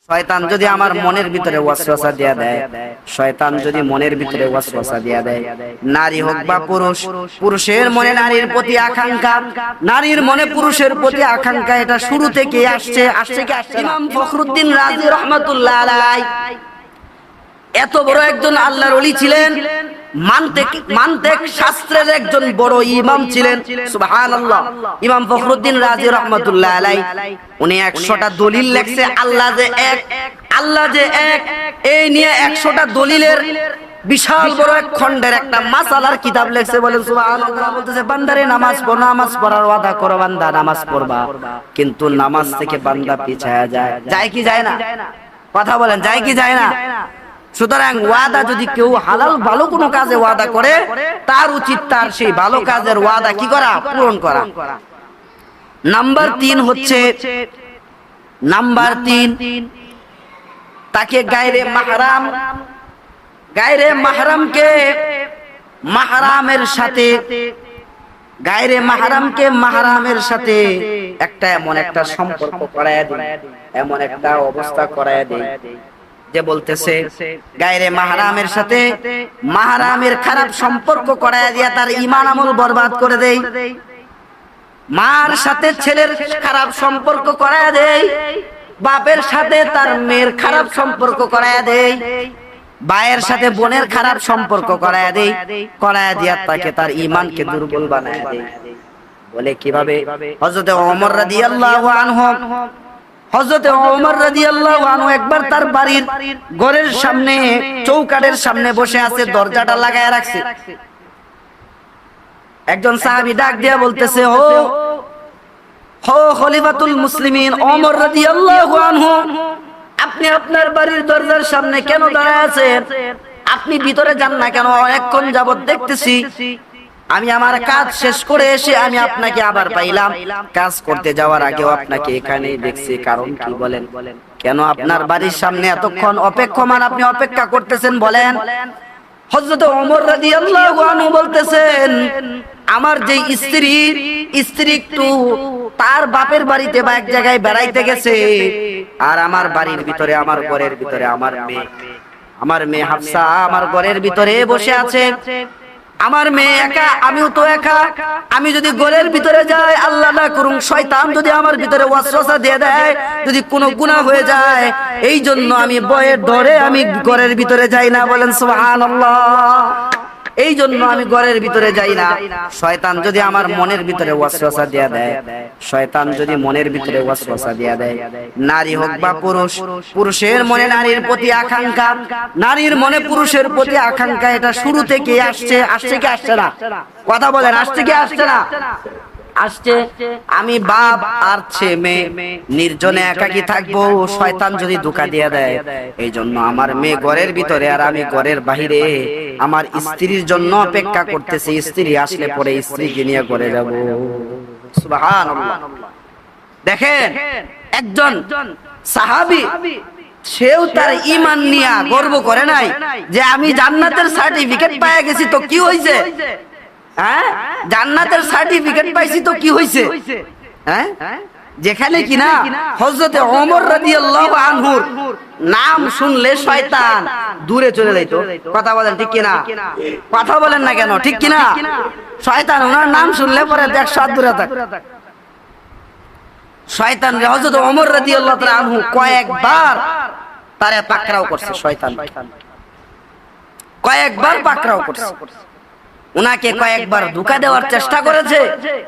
শয়তান যদি আমার মনের ভিতরে ওয়াসওয়াসা দিয়া দেয়, শয়তান যদি মনের ভিতরে ওয়াসওয়াসা দিয়া দেয়, নারী হোক বা পুরুষ, পুরুষের মনে নারীর প্রতি আকাঙ্ক্ষা, নারীর মনে পুরুষের প্রতি আকাঙ্ক্ষা, এটা শুরু থেকে আসছে কি আসছে। ইমাম ফখরুদ্দিন রাজি রাহমাতুল্লাহ আলাইহি এত বড় একজন আল্লাহর ওলি ছিলেন, মানতিক শাস্ত্রের একজন বড় ইমাম ছিলেন। সুবহানাল্লাহ। ইমাম ফখরুদ্দিন রাজি রাহমাতুল্লাহ আলাইহি উনি 100টা দলিল লেখছে আল্লাহ যে এক, আল্লাহ যে এক, এই নিয়ে 100টা দলিলের বিশাল বড় এক খণ্ডের একটা মাসালার কিতাব লেখছে। বলেন সুবহানাল্লাহ। বলতেছে বান্দারে নামাজ পড়ো, নামাজ পড়ার ওয়াদা করো, বান্দা নামাজ পড়বা, কিন্তু নামাজ থেকে বান্দা পিছায়া যায় কি যায় না? কথা বলেন, যায় কি যায় না? সুতরাং ওয়াদা যদি কেউ হালাল ভালো কোনো কাজে ওয়াদা করে, তার উচিত তার সেই ভালো কাজের ওয়াদা কি করা? পূরণ করা। নাম্বার 3 হচ্ছে, নাম্বার 3 তাকে গায়রে মাহরামকে মাহরামের সাথে, গায়রে মাহরামকে মাহরামের সাথে একটা এমন একটা সম্পর্ক করায় দেয়, এমন একটা অবস্থা করায় দেয় যে বলতেছে গায়রে মাহরামের সাথে মাহরামের খারাপ সম্পর্ক করায় দিয়া তার ঈমান আমল বরবাদ করে দেয়। মার সাথে ছেলের খারাপ সম্পর্ক করায় দেয়, বাপের সাথে তার মেয়ের খারাপ সম্পর্ক করায় দেয়, ভাইয়ের সাথে বোনের খারাপ সম্পর্ক করায় দেয়, করায় দিয়া তাকে তার ঈমানকে দুর্বল বানায় দেয়। বলে কিভাবে? হযরত ওমর রাদিয়াল্লাহু আনহু, হযরতে ওমর রাদিয়াল্লাহু আনহু একবার তার বাড়ির ঘরের সামনে চৌকাঠের সামনে বসে আছে, দরজাটা লাগায় রাখছে। একজন সাহাবী ডাক দিয়া বলতেছে, ও খলিফাতুল মুসলিমিন ওমর রাদিয়াল্লাহু আনহু, আপনি আপনার বাড়ির দরজার সামনে কেন দাঁড়ায় আছেন? আপনি ভিতরে যান না কেন? অনেকক্ষণ যাবত দেখতেছি, আমি আমার কাজ শেষ করে এসে আমি আপনাকে আবার পাইলাম, কাজ করতে যাওয়ার আগেও আপনাকে এখানেই দেখছি, কারণ কি বলেন? কেন আপনার বাড়ির সামনে এতক্ষণ অপেক্ষমান আপনি অপেক্ষা করতেছেন বলেন? হযরত ওমর রাদিয়াল্লাহু আনহু বলতেছেন, আমার যে স্ত্রী একটু তার বাপের বাড়িতে বা এক জায়গায় বেড়াইতে গেছে, আর আমার বাড়ির ভিতরে, আমার ঘরের ভিতরে আমার মেয়ে হাফসা আমার ঘরের ভিতরে বসে আছে। আমার মেয়ে একা, আমিও তো একা। আমি যদি ঘরের ভিতরে যাই, আল্লাহ না করুন শয়তান যদি আমার ভিতরে ওয়াসওয়াসা দিয়ে দেয়, যদি কোনো গুনাহ হয়ে যায়, এই জন্য আমি ভয়ের ডরে আমি ঘরের ভিতরে যাই না। বলেন সুবহানাল্লাহ। এই জন্য আমি ঘরের ভিতরে যাই না। শয়তান যদি আমার মনের ভিতরে ওয়াসওয়াসা দিয়ে দেয়, শয়তান যদি মনের ভিতরে ওয়াসওয়াসা দিয়ে দেয়, নারী হোক বা পুরুষ, পুরুষের মনে নারীর প্রতি আকাঙ্ক্ষা, নারীর মনে পুরুষের প্রতি আকাঙ্ক্ষা, এটা শুরু থেকে আসছে কি আসছে না? কথা বলেন, আসছে কি আসছে না? আসছে। আমি বাপ আর মেয়ে নির্জনে একাকী থাকবো, শয়তান যদি ধোঁকা দিয়ে দেয়, এই জন্য আমার মেয়ে ঘরের ভিতরে আর আমি ঘরের বাহিরে আমার স্ত্রীর জন্য অপেক্ষা করতেছি, স্ত্রী আসলে পরে স্ত্রীকে নিয়ে ঘরে যাব। সুবহানাল্লাহ। দেখেন একজন সাহাবী, সেও তার ঈমান নিয়ে গর্ব করে নাই যে আমি জান্নাতের সার্টিফিকেট পেয়ে গেছি, তো কি হইছে? হ্যাঁ, জান্নাতের সার্টিফিকেট পাইছি তো কি হইছে? হ্যাঁ, যেখানে কিনা হযরতে ওমর রাদিয়াল্লাহু আনহুর নাম শুনলে শয়তান দূরে চলে যাইত। কথা বলেন ঠিক কিনা? কথা বলেন না কেন? ঠিক কিনা? শয়তান ওনার নাম শুনলে পরে 100 হাত দূরে থাকে। শয়তান হযরত ওমর রাদিয়াল্লাহু তাআলা আনহু কয়েকবার তারে পাকড়াও করছে। শয়তান কয়েকবার পাকড়াও করছে, উনাকে কয়েকবার ধোঁকা দেওয়ার চেষ্টা করেছে,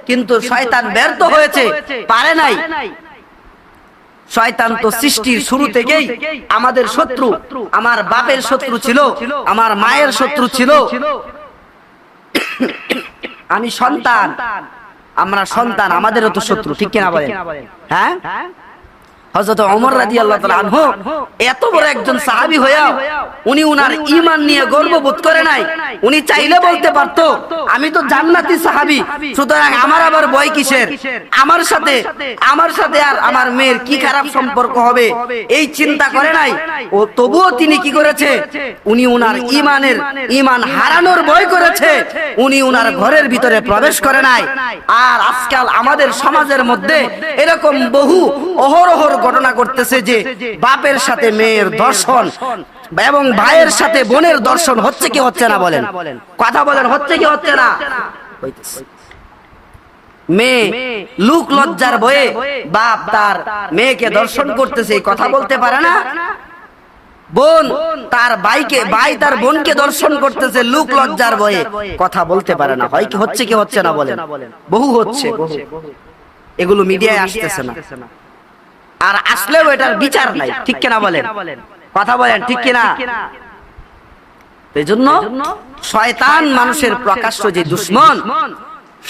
কিন্তু শয়তান ব্যর্থ হয়েছে, পারে নাই। শয়তান তো সৃষ্টির শুরু থেকেই আমাদের শত্রু, আমার বাপের শত্রু ছিল, আমার মায়ের শত্রু ছিল। আমি সন্তান, আমরা সন্তান, আমাদেরও তো শত্রু, ঠিক কিনা বলেন? হ্যাঁ, হযরত ওমর রাদিয়াল্লাহু তাআলা আনহু এত বড় একজন সাহাবী হয়েও উনি উনার ঈমান নিয়ে গর্ববোধ করে নাই। উনি চাইলে বলতে পারতো আমি তো জান্নাতি সাহাবী, সুতরাং আমার আবার ভয় কিসের? আমার সাথে আর আমার মেয়ের কি খারাপ সম্পর্ক হবে, এই চিন্তা করে নাই। ও তবুও তিনি কি করেছে? উনি উনার ঈমান হারানোর ভয় করেছে, উনি উনার ঘরের ভিতরে প্রবেশ করে নাই। আর আজকাল আমাদের সমাজের মধ্যে এরকম বহু অহরহর ঘটনা করতেছে যে বাপের সাথে মেয়ের দর্শন এবং ভাইয়ের সাথে বোনের দর্শন হচ্ছে কি হচ্ছে না বলেন, কথা বলেন, হচ্ছে কি হচ্ছে না? মেয়ে লোক লজ্জার ভয়ে বাপ তার মেয়েকে দর্শন করতেছে, কথা বলতে পারে না। বোন তার ভাই তার বোনকে দর্শন করতেছে, লোক লজ্জার ভয়ে কথা বলতে পারে না। হয় কি হচ্ছে কি হচ্ছে না বলেন? বহু হচ্ছে, এগুলো মিডিয়ায় আসতেছে না, আর আসলেও এটার বিচার নাই, ঠিক কিনা বলেন, কথা বলেন, ঠিক কিনা? এই জন্য শয়তান মানুষের প্রকাশ্য যে দুশমন,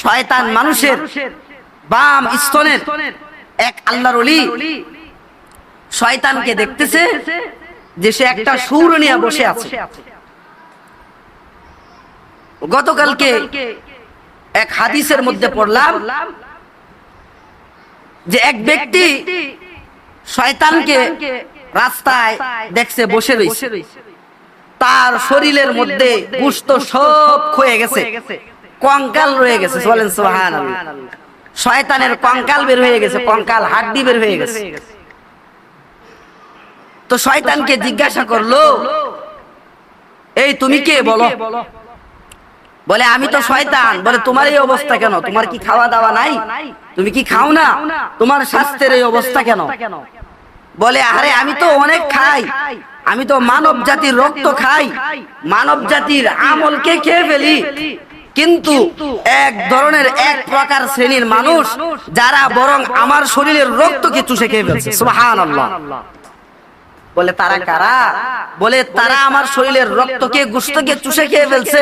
শয়তান মানুষের বাম স্তনের এক আল্লাহর ওলি শয়তানকে দেখতেছে যে সে একটা সুর নিয়ে বসে আছে। গতকালকে এক হাদিসের মধ্যে পড়লাম যে এক ব্যক্তি শয়তানকে রাস্তায় দেখছে বসে রয়েছে, তার শরীরের মধ্যে গোশত সব ক্ষয়ে গেছে, কঙ্কাল রয়ে গেছে, বলেন সুবহানাল্লাহ। শয়তানের কঙ্কাল বের হয়ে গেছে, কঙ্কাল হাড্ডি বের হয়ে গেছে। তো শয়তানকে জিজ্ঞাসা করলো, এই তুমি কে বলো? বলে আমি তো শয়তান। বলে তোমার এই অবস্থা কেন? তোমার কি খাওয়া দাওয়া নাই? তুমি কি খাও না? তোমার স্বাস্থ্যের এই অবস্থা কেন? বলে আরে আমি তো অনেক খাই, আমি তো মানব জাতির রক্ত খাই, মানব জাতির আমলকে খেয়ে ফেলি, কিন্তু এক ধরনের এক প্রকার শ্রেণীর মানুষ যারা বরং আমার শরীরের রক্তকে চুষে খেয়ে ফেলছে। সুবহানাল্লাহ। বলে তারা কারা? বলে তারা আমার শরীরের রক্তকে গোশতকে চুষে খেয়ে ফেলছে,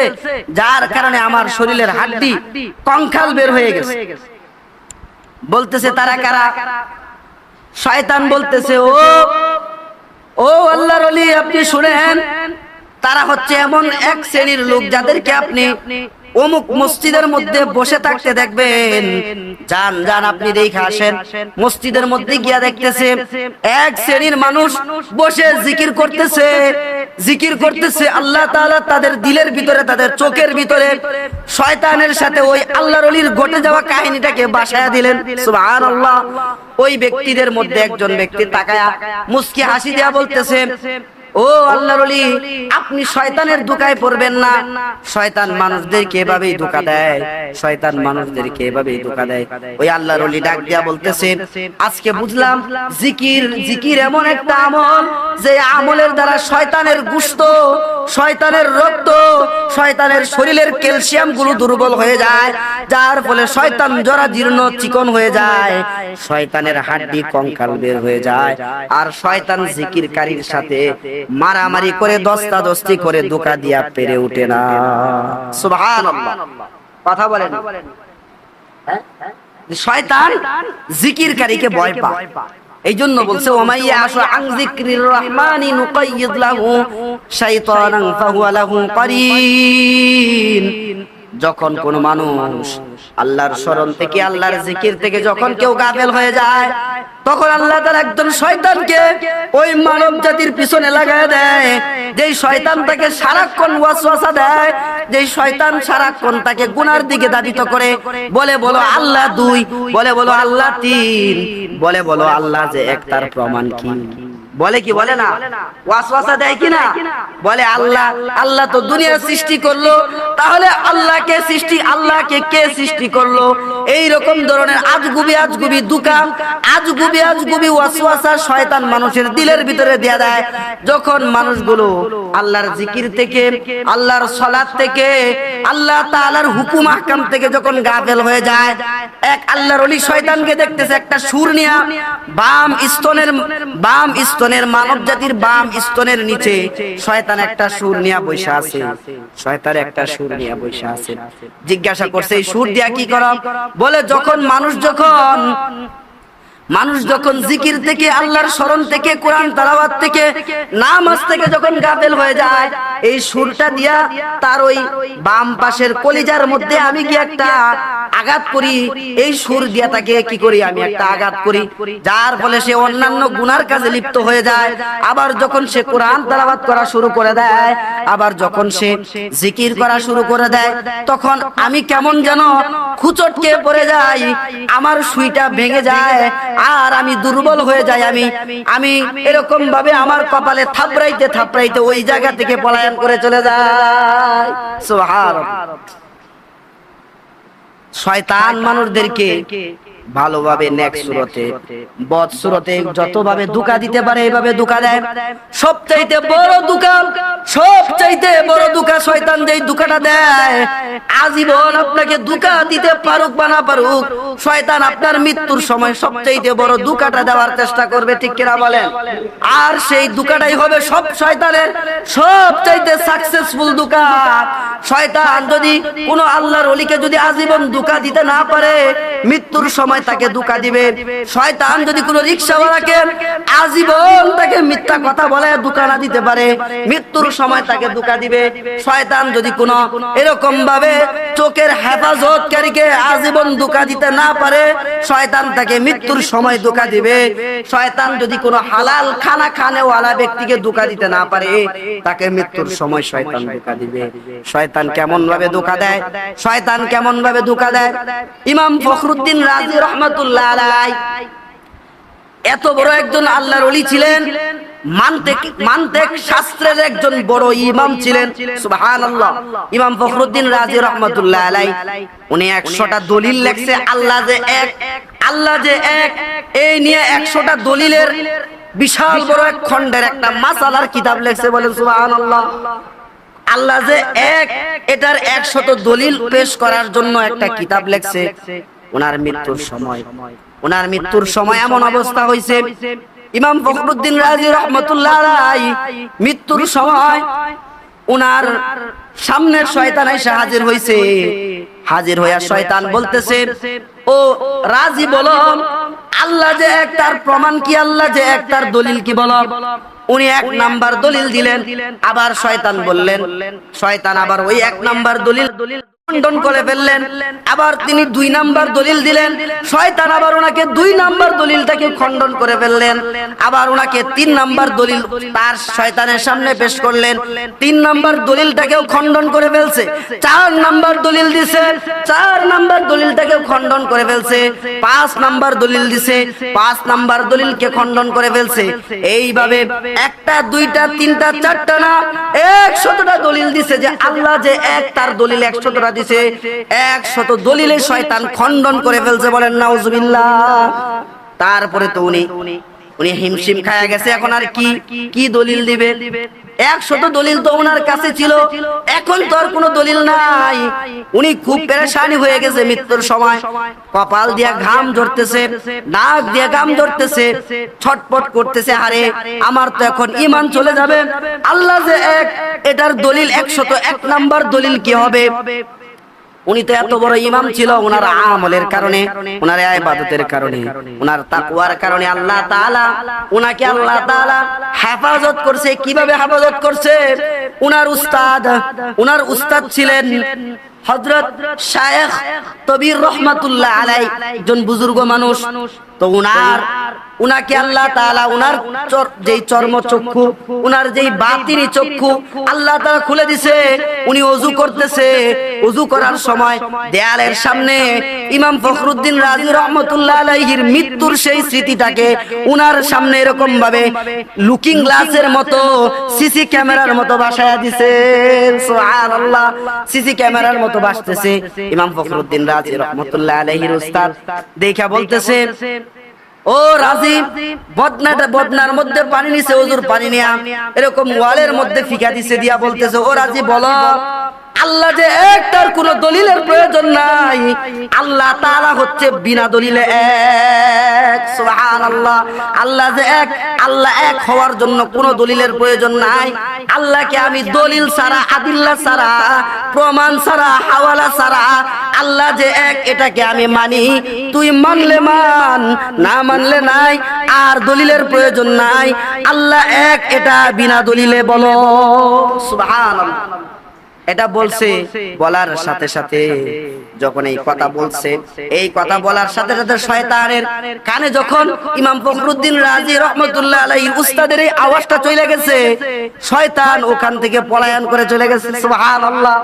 যার কারণে আমার শরীরের হাড্ডি কঙ্কাল বের হয়ে গেছে। বলতেছে তারা কারা? শয়তান বলতেছে ও আল্লাহর ওলি, আপনি শুনেন, তারা হচ্ছে এমন এক শ্রেণীর লোক যাদেরকে আপনি অমুক মসজিদের মধ্যে বসে থাকতে দেখবেন। যান যান আপনি দেখে আসেন। মসজিদের মধ্যে গিয়া দেখতেছে এক শ্রেণীর মানুষ বসে জিকির করতেছে, জিকির করতেছে আল্লাহ তাআলা তাদের দিলের ভিতরে, তাদের চোখের ভিতরে শয়তানের সাথে ওই আল্লাহর ওলির ঘটে যাওয়া কাহিনীটাকে বাসায়া দিলেন। সুবহানাল্লাহ। ওই ব্যক্তিদের মধ্যে একজন ব্যক্তি তাকায়া মুস্কি হাসি দিয়া বলতেছে, ও আল্লাহর ওলি, আপনি শয়তানের ধোঁকায় পড়বেন না। শয়তান মানুষদেরকে এভাবেই ধোঁকা দেয়, শয়তান মানুষদেরকে এভাবেই ধোঁকা দেয়। ওই আল্লাহর ওলি ডাক দিয়া বলতেছে, আজকে বুঝলাম জিকির এমন একটা আমল যে আমলের দ্বারা শয়তানের গোশত, শয়তানের রক্ত, শয়তানের শরীরের ক্যালসিয়াম গুলো দুর্বল হয়ে যায়, যার ফলে শয়তান জরা জীর্ণ চিকন হয়ে যায়, শয়তানের হাড্ডি কঙ্কাল বের হয়ে যায়, আর শয়তান জিকিরকারীর সাথে মারামারি করে দস্তাদস্তি করে ধোঁকা দিয়া পেরে ওঠে না। সুবহানাল্লাহ। কথা বলেন, শয়তান জিকিরকারীকে ভয় পায়। এই জন্য বলছে ওমাইয়া আশু আন যিকরির রহমানি নুকাইয়িদ লাহু শাইতানান ফাহুয়া লাহু কারীন। যখন কোন মানুষ আল্লাহর স্মরণ থেকে, আল্লাহর জিকির থেকে যখন কেউ গাফেল হয়ে যায়, তখন আল্লাহ তাআলা একজন শয়তানকে ওই মানব জাতির পিছনে লাগায় দেয়। যেই শয়তান তাকে সারাক্ষণ ওয়াসওয়াসা দেয়, যেই শয়তান সারাক্ষণ তাকে গুনার দিকে ধাবিত করে, বলে বলো আল্লাহ দুই, বলে বলো আল্লাহ তিন, বলে বলো আল্লাহ যে এক, তার প্রমাণ কি? বলে কি বলে না? ওয়াসওয়াসা দেয় কিনা? বলে আল্লাহ তো দুনিয়া সৃষ্টি করলো, তাহলে আল্লাহকে কে সৃষ্টি করলো? এই রকম ধরনের আজগুবি দুকা, আজগুবি ওয়াসওয়াসা শয়তান মানুষের দিলের ভিতরে দেয়া দেয়। যখন মানুষগুলো আল্লাহর জিকির থেকে, আল্লাহর সালাত থেকে, আল্লাহ তাআলার হুকুম আহকাম থেকে যখন গাফেল হয়ে যায়, এক আল্লাহর ওলি শয়তানকে দেখতেছে একটা সুর নিয়া বাম স্তনের মানব জাতির বাম স্তনের নিচে শয়তান একটা সুর নিয়া বসে আছে, শয়তান একটা সুর নিয়া বসে আছে। জিজ্ঞাসা করছে এই সুর দিয়া কি করা? বলে যখন মানুষ যখন জিকির থেকে, আল্লাহর স্মরণ থেকে, কোরআন তেলাওয়াত থেকে, নামাজ থেকে যখন গাফেল হয়ে যায়, এই সুরটা দিয়া তার ওই বাম পাশের কলিজার মধ্যে আমি কি একটা আঘাত করি, এই সুর দিয়া তাকে কি করি, আমি একটা আঘাত করি, যার ফলে সে অন্যান্য গুনার কাজে লিপ্ত হয়ে যায়। আবার যখন সে কোরআন তেলাওয়াত করা শুরু করে দেয়, আবার যখন সে জিকির করা শুরু করে দেয়, তখন আমি কেমন যেন খুচটকে পড়ে যাই, আমার সুইটা ভেঙে যায়, আর আমি দুর্বল হয়ে যাই, আমি এরকম ভাবে আমার কপালে থাপড়াইতে থাপড়াইতে ওই জায়গা থেকে পলায়ন করে চলে যায়। সুবহানাল্লাহ। শয়তান মানুষদেরকে ভালোভাবে নেক সুরতে বদ সুরতে যতভাবে ধোঁকা দিতে পারে এইভাবে ধোঁকা দেয়। সবচাইতে বড় ধোঁকা শয়তান যেই ধোঁকাটা দেয়, আজীবন আপনাকে ধোঁকা দিতে পারুক বা না পারুক, শয়তান আপনার মৃত্যুর সময় সবচাইতে বড় ধোঁকাটা দেওয়ার চেষ্টা করবে, ঠিক কিনা বলেন? আর সেই ধোঁকাটাই হবে সব শয়তানের সবচাইতে সাকসেসফুল ধোঁকা। শয়তান যদি কোনো আল্লাহর ওলিকে যদি আজীবন ধোঁকা দিতে না পারে, মৃত্যুর সময় তাকে ধোঁকা দিবে। শয়তান যদি কোনো রিকশাওয়ালাকে আজীবন তাকে মিথ্যা কথা বলে ধোঁকা না দিতে পারে, মৃত্যুর সময় তাকে ধোঁকা দিবে। শয়তান যদি কোনো এরকম ভাবে চোখের হেফাজতকারীকে আজীবন ধোঁকা দিতে না পারে, শয়তান তাকে মৃত্যুর সময় ধোঁকা দিবে। শয়তান যদি কোনো হালাল খানা খানেওয়ালা ব্যক্তিকে ধোঁকা দিতে না পারে, তাকে মৃত্যুর সময় শয়তান ধোঁকা দিবে। শয়তান কেমন ভাবে ধোঁকা দেয়? শয়তান কেমন ভাবে ধোঁকা দেয়? ইমাম ফখরুদ্দিন রাজি রহমাতুল্লাহ আলাইহি এত বড় একজন আল্লাহর ওলি ছিলেন, মানতিক শাস্ত্রের একজন বড় ইমাম ছিলেন। সুবহানাল্লাহ। ইমাম ফখরুদ্দিন রাজি রহমাতুল্লাহ আলাইহি উনি 100টা দলিল লেখছে আল্লাহ যে এক এই নিয়ে 100টা দলিলের বিশাল বড় এক খণ্ডের একটা মাসালার কিতাব লেখছে। বলেন সুবহানাল্লাহ। আল্লাহ যে এক এটার 100 দলিল পেশ করার জন্য একটা কিতাব লেখছে। ওনার মৃত্যুর সময় এমন অবস্থা হয়েছে, ইমাম ফখরুদ্দিন রাজি রহমাতুল্লাহ আলাইহি মৃত্যুর সময় ওনার সামনে শয়তান এসে হাজির হইয়া শয়তান বলতেছে, ও রাজি বলো আল্লাহ যে এক তার প্রমাণ কি, আল্লাহ যে এক তার দলিল কি বলো। উনি 1 নাম্বার দলিল দিলেন, আবার শয়তান আবার ওই 1 নাম্বার দলিল খণ্ডন করে ফেললেন। আবার তিনি 2 নাম্বার দলিল দিলেন, শয়তান আবার ওনাকে 2 নাম্বার দলিলটাকে খণ্ডন করে ফেললেন। আবার ওনাকে 3 নাম্বার দলিল তার শয়তানের সামনে পেশ করলেন, 3 নাম্বার দলিলটাকেও খণ্ডন করে ফেলছে। 4 নাম্বার দলিল দিছে, 4 নাম্বার দলিলটাকেও খণ্ডন করে ফেলছে। 5 নাম্বার দলিল দিছে, 5 নাম্বার দলিলকে খণ্ডন করে ফেলছে। এইভাবে 1টা 2টা 3টা 4টা না 100টা দলিল দিছে যে আল্লাহ যে এক, তার দলিল 100টা দিছে। 100 দলিলে শয়তান খণ্ডন করে ফেলছে। বলেন নাউজুবিল্লাহ। তারপরে তো উনি হিমশিম খায়া গেছে, এখন আর কি দলিল দিবে? 100 দলিল তো ওনার কাছে ছিল, এখন তো আর কোনো দলিল নাই। উনি খুব পেরেশানি হয়ে গেছে মৃত্যুর সময়। কপাল দিয়া ঘাম ঝরতেছে, নাক দিয়া ঘাম ঝরতেছে, ছটপট করতেছে, আরে আমার তো এখন ঈমান চলে যাবে। আল্লাহ যে এক এটার দলিল 101 নাম্বার দলিল কি হবে? উনি তো এত বড় ইমাম ছিল, ওনার আমলের কারণে, ওনার ইবাদতের কারণে, ওনার তাকওয়ার কারণে আল্লাহ তাআলা উনাকে হেফাজত করছে। কিভাবে হেফাজত করছে? উনার উস্তাদ ছিলেন হযরত শায়েখ তবির রহমাতুল্লাহ আলাইহি, একজন বুজুর্গ মানুষ। তো উনাকে আল্লাহ তাআলা উনার যেই চর্ম চক্ষু, উনার যেই বাতিনি চক্ষু আল্লাহ তাআলা খুলে দিছে। উনি ওযু করতেছে, ওযু করার সময় দেয়ালের সামনে ইমাম ফখরুদ্দিন রাজি রহমাতুল্লাহ আলাইহির মৃত্যুর সেই স্মৃতিটাকে উনার সামনে এরকম ভাবে লুকিং গ্লাসের মতো, সিসি ক্যামেরার মতো বসায়া দিছে। সুবহানাল্লাহ। সিসি ক্যামেরার মতো বাসতেছে। ইমাম ফখরুদ্দিন রাজি রহমাতুল্লাহ আলাইহির উস্তাদ দেখা বলতেছে, ও রাজি, বদনার মধ্যে পানি নিছে, ওযুর পানি নিয়া এরকম ওয়ালের মধ্যে ফিকা দিছে, দিয়া বলতেছে, ও রাজি বলো আল্লাহ যে এক, তার কোনো দলিলের প্রয়োজন নাই। আল্লাহ তাআলা হচ্ছে বিনা দলিলে এক। সুবহানাল্লাহ। আল্লাহ যে এক, আল্লাহ এক হওয়ার জন্য কোনো দলিলের প্রয়োজন নাই। আল্লাহকে আমি দলিল ছাড়া, আদিল্লাহ ছাড়া, প্রমাণ ছাড়া, হাওয়ালা ছাড়া আল্লাহ যে এক এটাকে আমি মানি। তুই মানলে মান, না মানলে নাই। আর দলিলের প্রয়োজন নাই। আল্লাহ এক এটা বিনা দলিলে বলো। সুবহানাল্লাহ। এটা বলছে, বলার সাথে সাথে যখন এই কথা বলছে, এই কথা বলার সাথে সাথে শয়তানের কানে যখন ইমাম ফখরুদ্দিন রাজি রহমাতুল্লাহ আলাইহি উস্তাদের এই আওয়াজটা চলে গেছে, শয়তান ওখান থেকে পলায়ন করে চলে গেছে। সুবহানাল্লাহ।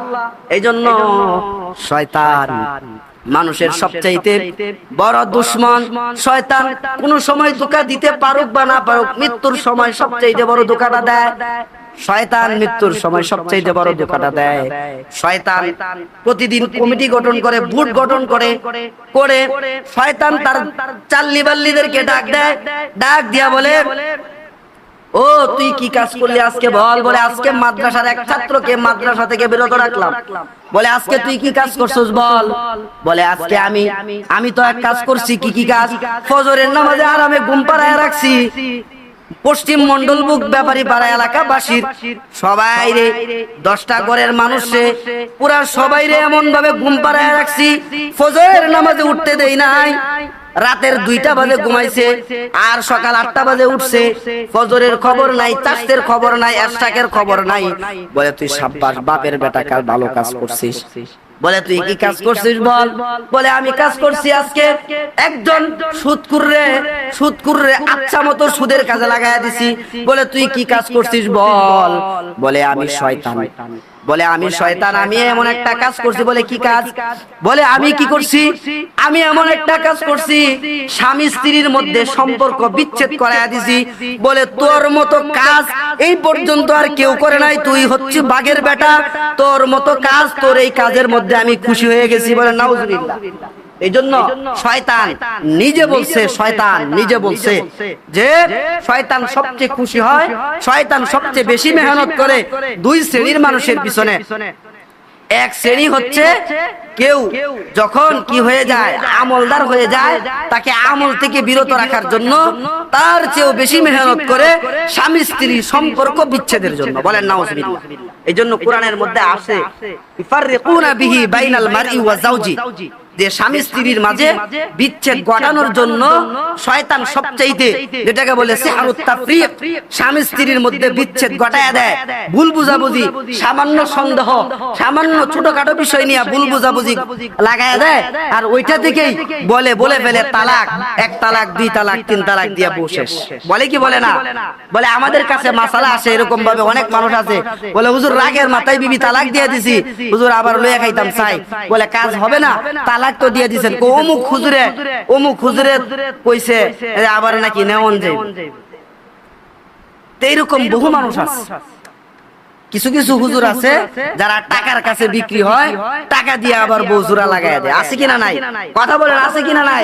এইজন্য শয়তান মানুষের সবচাইতে বড় দুশমন শয়তান। কোন সময় ধোঁকা দিতে পারুক বা না পারুক, মৃত্যুর সময় সবচাইতে বড় ধোঁকাটা দেয় শয়তান। মৃত্যুর সময় সবচাইতে বড় ধোঁকাটা দেয় শয়তান। প্রতিদিন কমিটি গঠন করে, বুট গঠন করে করে শয়তান তার চাল্লি বাল্লিদেরকে ডাক দেয়, ডাক দিয়া বলে, ও তুই কি কাজ করলি আজকে বল। বলে আজকে মাদ্রাসার এক ছাত্রকে মাদ্রাসা থেকে বিরত রাখলাম। বলে আজকে তুই কি কাজ করছিস বল। বলে আজকে আমি তো এক কাজ করছি। কি কাজ? ফজরের নামাজে আরামে ঘুম পাড়ায় রাখছি পশ্চিম মন্ডলমুখ ব্যাপারী পাড়া এলাকাবাসীর সবাই রে, 10টা ঘরের মানুষে পুরা সবাই রে এমন ভাবে ঘুম পাড়ায় রাখছি, ফজরের নামাজে উঠতে দেই নাই। রাতের 2টা বাজে ঘুমাইছে আর সকাল 8টা বাজে উঠছে। ফজরের খবর নাই, চাষের খবর নাই, এশরাকের খবর নাই। বলে তুই সাব্বাস বাপের বেটা, কাল ভালো কাজ করছিস। বলে তুই কি কাজ করছিস বল। বলে আমি কাজ করছি আজকে একজন সুদকুররে আচ্ছা মতো সুদের কাজে লাগাইয়া দিছি। বলে তুই কি কাজ করছিস বল। বলে আমি শয়তান। বলে আমি শয়তান, আমি এমন একটা কাজ করছি। বলে কি কাজ? বলে আমি কি করছি? আমি এমন একটা কাজ করছি, স্বামী স্ত্রীর মধ্যে সম্পর্ক বিচ্ছেদ করাইয়া দিছি। বলে তোর মতো কাজ এই পর্যন্ত আর কেউ করে নাই, তুই হচ্ছে বাঘের বেটা, তোর মতো কাজ, তোর এই কাজের মধ্যে আমি খুশি হয়ে গেছি। বলে নাউজুবিল্লাহ। এই জন্য শয়তান নিজে বলছে, শয়তান নিজে বলছে যে শয়তান সবচেয়ে খুশি হয়, শয়তান সবচেয়ে বেশি মেহনত করে 2 শ্রেণীর মানুষের পিছনে। এক শ্রেণী হচ্ছে কেউ যখন কি হয়ে যায়, আমলদার হয়ে যায়, তাকে আমল থেকে বিরত রাখার জন্য তার চেয়েও বেশি মেহনত করে স্বামী স্ত্রী সম্পর্ক বিচ্ছেদের জন্য। বলেন নাউজুবিল্লাহ। এই জন্য কোরআনের মধ্যে আসে ইফাররিকুনা বিহি বাইনাল মারই ওয়া যাওজি, যে স্বামী স্ত্রীর মাঝে বিচ্ছেদ ঘটানোর জন্য শয়তান সবচাইতে যেটাকে বলে সিহরুত তাফরিক, স্বামী স্ত্রীর মধ্যে বিচ্ছেদ ঘটায়া দেয়। ভুল বুঝাবুঝি, সামান্য সন্দেহ, সামান্য ছোটখাটো বিষয় নিয়ে ভুল বুঝাবুঝি লাগায়া দেয়, আর ওইটা থেকেই বলে ফেলে তালাক, 1 তালাক 2 তালাক 3 তালাক দিয়া বসে। বলে কি বলে না? বলে আমাদের কাছে মাসালা আসে এরকম ভাবে, অনেক মানুষ আছে বলে হুজুর রাগের মাথায় বিবি তালাক দিয়ে দিছি, হুজুর আবার লইয়া খাইতাম চাই। বলে কাজ হবে না, তালাক তো দিয়ে দিছেন। অমুক হুজুরে কইছে আবার নাকি নেওন যায়। এইরকম বহু মানুষ আছে। কিছু কিছু হুজুর আছে যারা টাকার কাছে বিক্রি হয়, টাকা দিয়ে আবার বউ জোড়া লাগাই দেয়। আছে কিনা নাই? কথা বলেন, আছে কিনা নাই?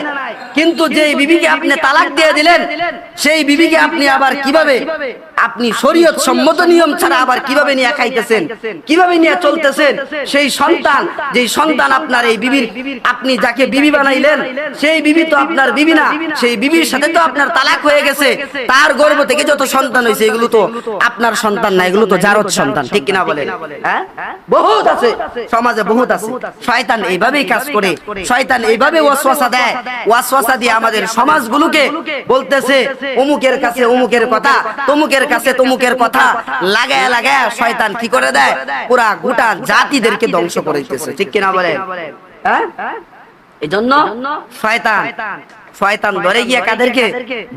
কিন্তু যেই বিবিকে আপনি তালাক দিয়ে দিলেন, সেই বিবিকে আপনি আবার কিভাবে, আপনি শরীয়ত সম্মত নিয়ম ছাড়া আবার কিভাবে নিয়ে খাইতেছেন, কিভাবে নিয়ে চলতেছেন? সেই সন্তান, যেই সন্তান আপনার এই বিবির, আপনি যাকে বিবি বানাইলেন সেই বিবি তো আপনার বিবি না, সেই বিবির সাথে তো আপনার তালাক হয়ে গেছে। তার গর্ভ থেকে যত সন্তান হয়েছে এগুলো তো আপনার সন্তান না, এগুলো তো জারত সন্তান। ঠিক কিনা বলেন? হ্যাঁ, বহুত আছে সমাজে, বহুত আছে। শয়তান এইভাবেই কাজ করে, শয়তান এইভাবে ওয়াসওয়াসা দেয়। ওয়াসওয়াসা দিয়ে আমাদের সমাজগুলোকে বলতেছে অমুকের কাছে অমুকের কথা, তমুকের কাছে তমুকের কথা লাগায় লাগায় শয়তান কি করে দেয়, পুরা গোটা জাতিদেরকে ধ্বংস করে দিতেছে। ঠিক কিনা বলেন? হ্যাঁ, এই জন্য শয়তান ধরে গিয়া কাদেরকে?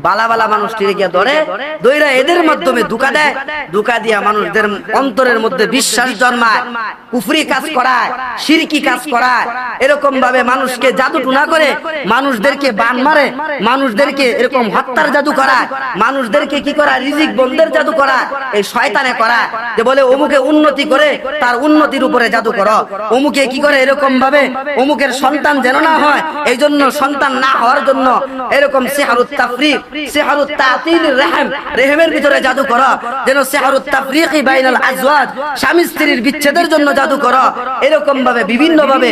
বালা বালা মানুষটিকে গিয়া ধরে, দইরা এদের মাধ্যমে ধোঁকা দেয়। ধোঁকা দিয়া মানুষদের অন্তরের মধ্যে বিশ্বাস জন্মায়, কুফরি কাজ করায়, শিরকি কাজ করায়। এরকম ভাবে মানুষকে জাদু টুনা করে, মানুষদেরকে বান মারে, মানুষদেরকে এরকম হত্যার জাদু করায়, মানুষদেরকে কি করা, রিজিক বন্ধের জাদু করায়। এই শয়তানে করায় যে বলে অমুকে উন্নতি করে তার উন্নতির উপরে জাদু করো, অমুকে কি করে এরকম ভাবে অমুকের সন্তান যেন না হয়, এই জন্য সন্তান না হওয়ার জন্য এরকম সিহরুত তাফরিক, সিহরুত তাতিল রহম, রহমের ভিতরে জাদু করা, যেন সিহরুত তাফরিকি বাইনাল আজওয়াজ, স্বামী স্ত্রীর বিচ্ছেদের জন্য জাদু করা। এরকম ভাবে বিভিন্ন ভাবে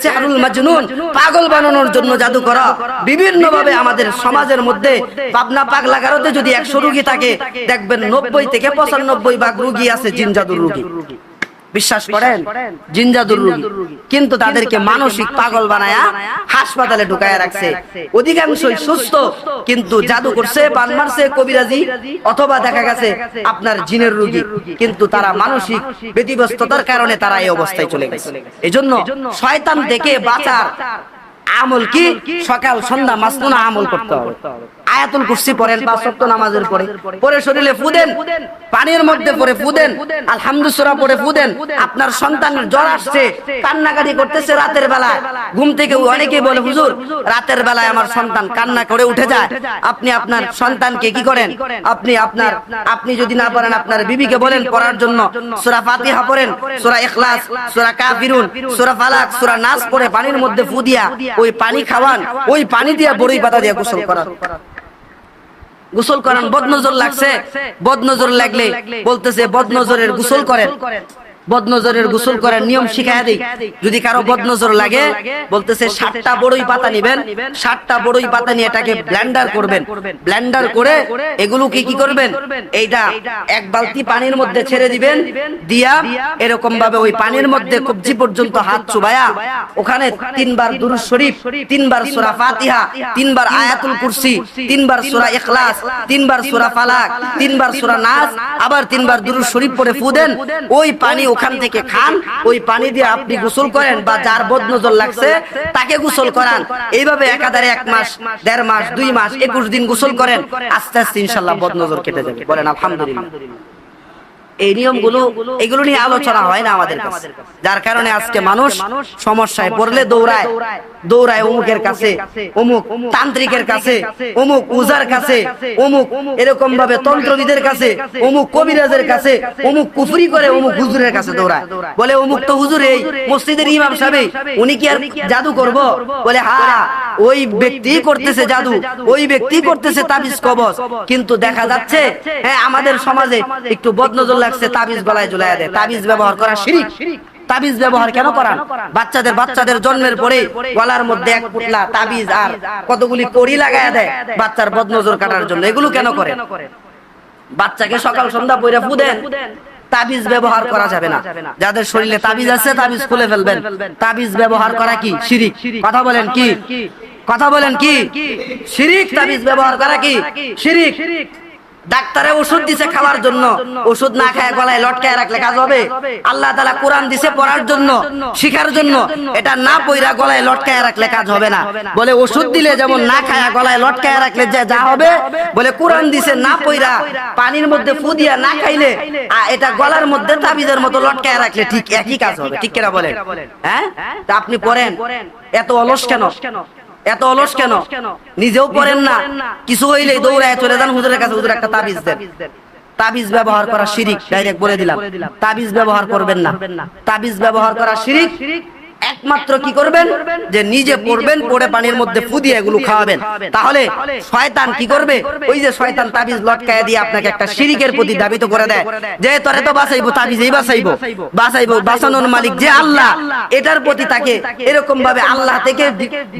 সিহরুল মাজনুন, পাগল বানানোর জন্য জাদু করা। বিভিন্ন ভাবে আমাদের সমাজের মধ্যে পাবনা পাগলা গারোতে যদি 100 রোগী থাকে, দেখবেন 90 থেকে 95 ভাগ রোগী আছে জিন জাদুর রোগী। বিশ্বাস করেন? জিন জাদুর রোগী, কিন্তু তাদেরকে মানসিক পাগল বানায়া হাসপাতালে ঢুকায়া রাখছে। অধিকাংশই সুস্থ, কিন্তু জাদু করছে, বান মারছে কবিরাজি, অথবা দেখা গেছে আপনার জিনের রোগী, কিন্তু তারা মানসিক ব্যতিব্যস্ততার কারণে তারা এই অবস্থায় চলে গেছে। এজন্য শয়তান থেকে বাঁচার আমল কি? সকাল সন্ধ্যা মাসনুনা আমল করতে হবে। আয়াতুল কুরসি পড়েন 5 ওয়াক্ত নামাজের পরে, পরে শরীরে ফু দেন, পানির মধ্যে পরে ফু দেন, আলহামদুলিল্লাহ সূরা পড়ে ফু দেন। আপনার সন্তানের জ্বর আসছে, কান্নাকাটি করতেছে রাতের বেলায়, ঘুম থেকে অনেকেই বলে হুজুর রাতের বেলায় আমার সন্তান কান্না করে উঠে যায়। আপনি আপনার সন্তানকে কি করেন? আপনি যদি না পারেন আপনার বিবিকে বলেন পড়ার জন্য সূরা ফাতিহা পড়েন, সূরা ইখলাস, সূরা কাফিরুন, সূরা ফালাক, সূরা নাস পড়ে পানির মধ্যে ফু দিয়া ওই পানি খাওয়ান, ওই পানি দিয়া বড়ই পাতা দিয়ে গোসল করান। গোসল করান। বদনজর লাগছে, বদনজর লাগলে বলতেছে বদনজরের গোসল করেন, বদনজরের গোসল করার নিয়ম শিখায়া দেই। যদি কারো বদনজর লাগে বলতেছে 7টা বড়ই পাতা নেবেন, 7টা বড়ই পাতা নিয়ে এটাকে ব্লেন্ডার করবেন, ব্লেন্ডার করে এগুলোকে কি করবেন? এইটা এক বালতি পানির মধ্যে ছেড়ে দিবেন, দিয়া এরকম ভাবে ওই পানির মধ্যে কবজি পর্যন্ত হাত চুবায়া ওখানে 3 বার দুরূদ শরীফ, 3 বার সূরা ফাতিহা, 3 বার আয়াতুল কুরসি, 3 বার সূরা ইখলাস, 3 বার সূরা ফালাক, 3 বার সূরা নাস, আবার 3 বার দুরূদ শরীফ পড়ে ফু দেন। ওই পানি ওখান থেকে খান, ওই পানি দিয়ে আপনি গোসল করেন, বা যার বদনজর লাগছে তাকে গোসল করান। এইভাবে একাধারে 1 মাস, 1.5 মাস, 2 মাস, 21 দিন গোসল করেন, আস্তে আস্তে ইনশাআল্লাহ বদনজর কেটে যাবে। বলেন আলহামদুলিল্লাহ। এই নিয়মগুলো এগুলো নিয়ে আলোচনা হয় না আমাদের কাছে, যার কারণে আজকে মানুষ সমস্যায় পড়লে দৌড়ায় অমুকের কাছে, অমুক তান্ত্রিকের কাছে, অমুক উজার কাছে, অমুক এরকম ভাবে তন্ত্রবিদের কাছে, অমুক কবিরাজের কাছে, অমুক কুফরি করে অমুক হুজুরের কাছে দৌড়ায়। বলে অমুক তো হুজুর এই মসজিদের ইমাম সাহেব, উনি কি আর জাদু করব? বলে হ্যাঁ, ওই ব্যক্তি করতেছে জাদু, ওই ব্যক্তি করতেছে তাবিজ কবজ। কিন্তু দেখা যাচ্ছে হ্যাঁ আমাদের সমাজে একটু বদনজর লাগছে, তাবিজ গলায় ঝুলাইয়া দেয়। তাবিজ ব্যবহার করা শিরক। তাবিজ ব্যবহার কেন করান? বাচ্চাদের জন্মের পরে গলার মধ্যে 1 পুটলা তাবিজ আর কতগুলি কড়ি লাগায়া দেয় বাচ্চার বদনজর কাটার জন্য। এগুলো কেন করে? বাচ্চাকে সকাল সন্ধ্যা পয়রা ফু দেন। তাবিজ ব্যবহার করা যাবে না। যাদের শরীরে তাবিজ আছে তাবিজ খুলে ফেলবেন। তাবিজ ব্যবহার করা কি? শিরক। কথা বলেন কি? কথা বলেন কি? শিরক। তাবিজ ব্যবহার করা কি? শিরক। ডাক্তারে ওষুধ দিছে খাওয়ার জন্য, ওষুধ না খায় গলায় লটকায় রাখলে কাজ হবে? আল্লাহ তাআলা কোরআন দিছে পড়ার জন্য, শিখার জন্য, এটা না পয়রা গলায় লটকায় রাখলে কাজ হবে না। বলে ওষুধ দিলে যেমন না খায় গলায় লটকায় রাখলে যা হবে, বলে কোরআন দিছে না পয়রা পানির মধ্যে ফু দিয়া না খাইলে এটা গলার মধ্যে তাবিজের মতো লটকায় রাখলে ঠিক একই কাজ হবে। ঠিক কিনা বলেন? হ্যাঁ, তা আপনি পড়েন। এত অলস কেন? এত অলস কেন? নিজেও পড়েন না, কিছু হইলেই দৌড়ায় চলে যান হুজুরের কাছে, হুজুর একটা তাবিজ দেন। তাবিজ ব্যবহার করা শিরক, ডাইরেক্ট বলে দিলাম। তাবিজ ব্যবহার করবেন না। তাবিজ ব্যবহার করা শিরক। একমাত্র কি করবেন? যে নিজে পড়বেন, পড়ে পানির মধ্যে ফু দিয়ে এগুলো খাওয়াবেন। তাহলে শয়তান কি করবে? ওই যে শয়তান তাবিজ লটকায় দিয়ে আপনাকে একটা শিরকের প্রতি ধাবিত করে দেয়, যে তোরে তো বাঁচাইবো, তাবিজেই বাঁচাইবো, বাঁচানোর মালিক যে আল্লাহ, এটার প্রতি তাকে এরকম ভাবে আল্লাহ থেকে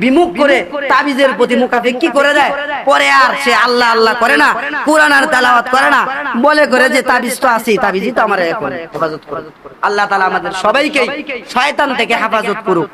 বিমুখ করে তাবিজের প্রতি মুখাপেক্ষী করে দেয়। পরে আর সে আল্লাহ আল্লাহ করে না, কোরআন আর তেলাওয়াত করে না, বলে করে যে তাবিজ তো আছেই, তাবিজই তো আমার এখন হেফাজত করে। আল্লাহ তাআলা আমাদের সবাইকে শয়তান থেকে হেফাজত করুক।